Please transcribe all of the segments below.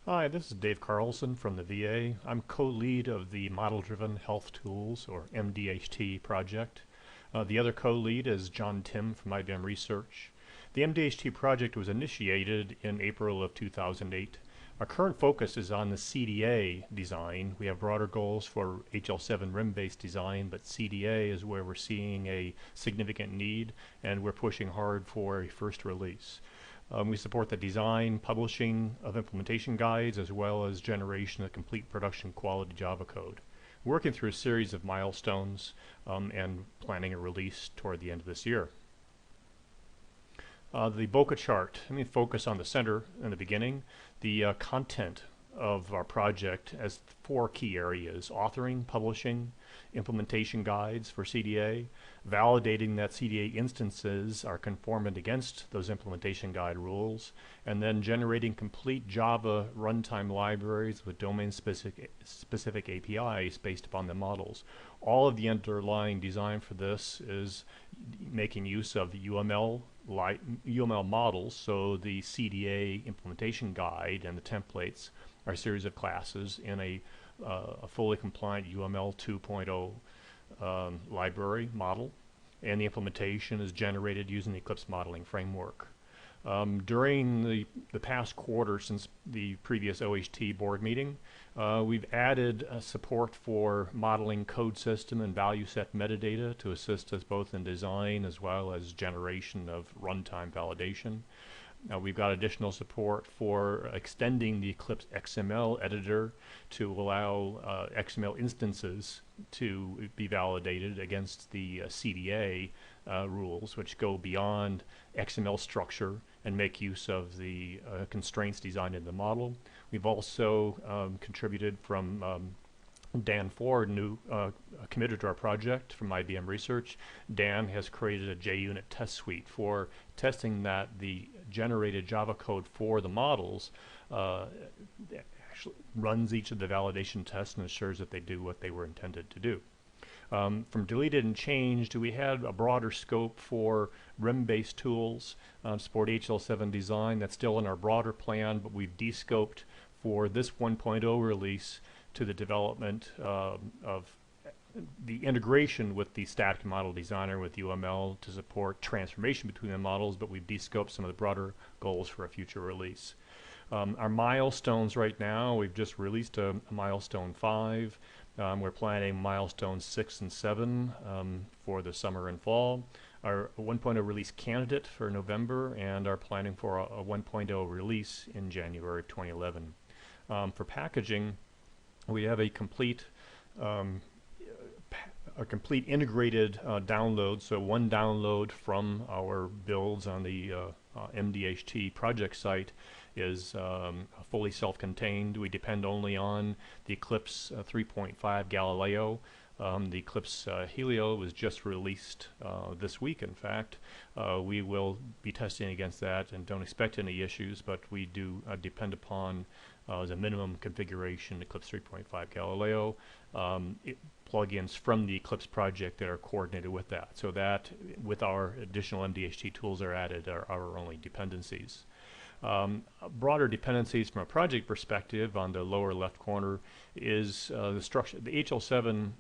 Hi, this is Dave Carlson from the VA. I'm co-lead of the Model-Driven Health Tools, or MDHT project. The other co-lead is John Tim from IBM Research. The MDHT project was initiated in April of 2008. Our current focus is on the CDA design. We have broader goals for HL7 rim-based design, but CDA is where we're seeing a significant need, and we're pushing hard for a first release. We support the design, publishing of implementation guides, as well as generation of complete production quality Java code. We're working through a series of milestones and planning a release toward the end of this year. The Boca chart, let me focus on the center in the beginning. The content of our project has four key areas: authoring, publishing, implementation guides for CDA, validating that CDA instances are conformant against those implementation guide rules, and then generating complete Java runtime libraries with domain-specific APIs based upon the models. All of the underlying design for this is making use of UML models, so the CDA implementation guide and the templates are a series of classes in a fully compliant UML 2.0 library model, and the implementation is generated using the Eclipse modeling framework. During the past quarter since the previous OHT board meeting, we've added support for modeling code system and value set metadata to assist us both in design as well as generation of runtime validation. We've got additional support for extending the Eclipse XML editor to allow XML instances to be validated against the CDA rules, which go beyond XML structure and make use of the constraints designed in the model. We've also contributed from Dan Ford, new committed to our project from IBM Research. Dan has created a JUnit test suite for testing that the generated Java code for the models actually runs each of the validation tests and ensures that they do what they were intended to do. From deleted and changed, we had a broader scope for rim-based tools, support HL7 design. That's still in our broader plan, but we've descoped for this 1.0 release to the development of the integration with the static model designer with UML to support transformation between the models, but we've descoped some of the broader goals for a future release. Our milestones right now, we've just released a milestone 5. We're planning milestones 6 and 7 for the summer and fall. Our 1.0 release candidate for November, and are planning for a 1.0 release in January 2011. For packaging, we have a complete integrated download. So one download from our builds on the MDHT project site is fully self-contained. We depend only on the Eclipse 3.5 Galileo. The Eclipse Helio was just released this week, in fact. We will be testing against that and don't expect any issues, but we do depend upon as a minimum configuration Eclipse 3.5 Galileo, plugins from the Eclipse project that are coordinated with that. So that, with our additional MDHT tools are added, are our only dependencies. Broader dependencies from a project perspective on the lower left corner is the HL7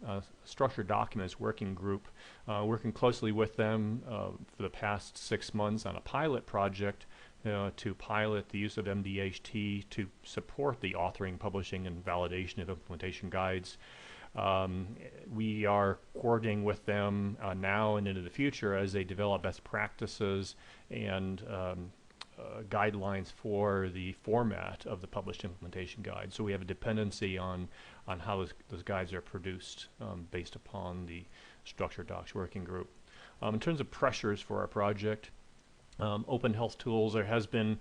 structured documents working group, working closely with them for the past 6 months on a pilot project to pilot the use of MDHT to support the authoring, publishing, and validation of implementation guides. We are coordinating with them now and into the future as they develop best practices and guidelines for the format of the published implementation guide. So we have a dependency on how those guides are produced based upon the structured docs working group. In terms of pressures for our project, Open Health Tools, there has been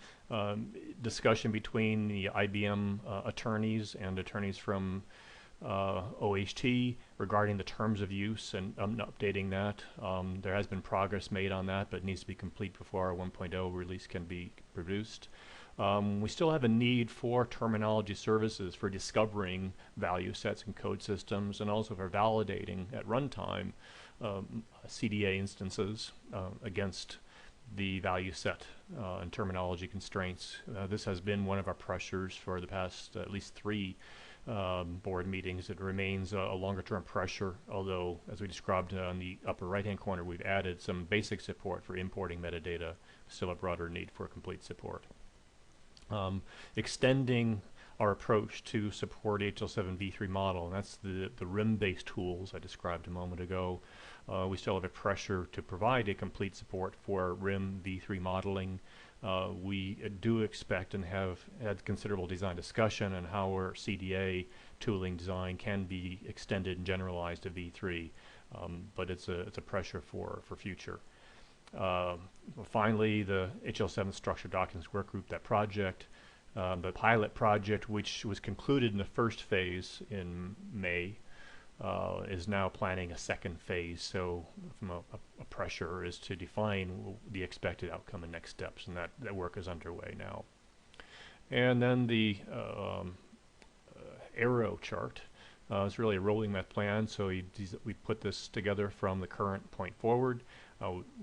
discussion between the IBM attorneys and attorneys from OHT regarding the terms of use and updating that. There has been progress made on that, but it needs to be complete before our 1.0 release can be produced. We still have a need for terminology services for discovering value sets and code systems, and also for validating at runtime CDA instances against the value set and terminology constraints. This has been one of our pressures for the past at least 3 board meetings. It remains a longer term pressure, although as we described on the upper right hand corner, we've added some basic support for importing metadata, still a broader need for complete support. Extending our approach to support HL7 v3 model, and that's the RIM-based tools I described a moment ago. We still have a pressure to provide a complete support for RIM v3 modeling. We do expect and have had considerable design discussion on how our CDA tooling design can be extended and generalized to v3, but it's a pressure for future. Finally, the HL7 Structured Documents Workgroup, that project, the pilot project, which was concluded in the first phase in May, is now planning a second phase. So from a pressure is to define the expected outcome and next steps, and that work is underway now. And then the arrow chart is really a rolling math plan. So we put this together from the current point forward.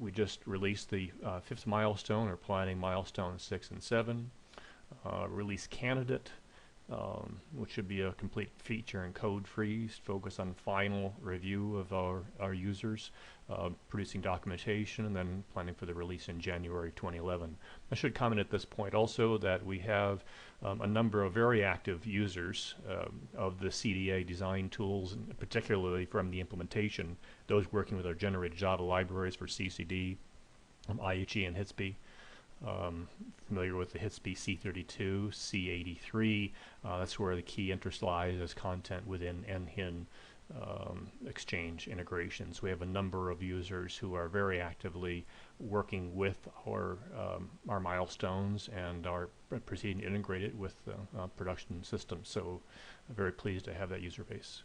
We just released the 5th milestone, or planning milestone 6 and 7. Release candidate, which should be a complete feature and code freeze, focus on final review of our users, producing documentation, and then planning for the release in January 2011. I should comment at this point also that we have a number of very active users of the CDA design tools, and particularly from the implementation, those working with our generated Java libraries for CCD, IHE, and HITSP. Familiar with the HITSP C32, C83, that's where the key interest lies as content within NHIN exchange integrations. We have a number of users who are very actively working with our milestones and are proceeding to integrate it with production systems. So I'm very pleased to have that user base.